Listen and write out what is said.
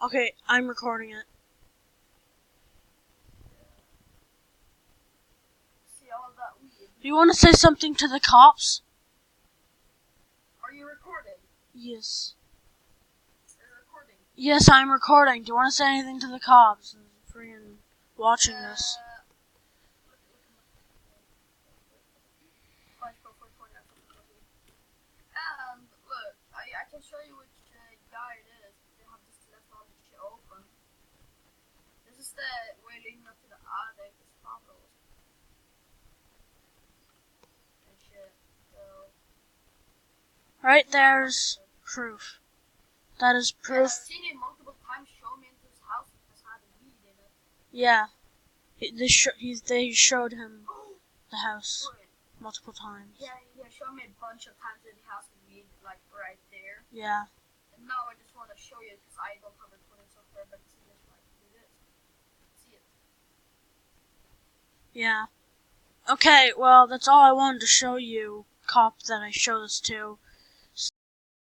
Okay, I'm recording it. See all of that weed. Do you want to say something to the cops? Are you recording? Yes. You're recording. Yes, I'm recording. Do you want to say anything to the cops? Freaking watching this. And look, I can show you which guy it is. They have just left all the shit open. This is the way leading up to the attic. It's photos and shit. So Right there's proof. That is proof. I've seen it multiple times. Show me into his house. It has had weed in it. Yeah. They showed him the house multiple times. Yeah, showed me a bunch of times that he has weed, like right there. Yeah. And now I just want to show you because I don't have recording software, but see this, right? Do this. See it. Yeah. Okay, well, that's all I wanted to show you, cop that I show this to.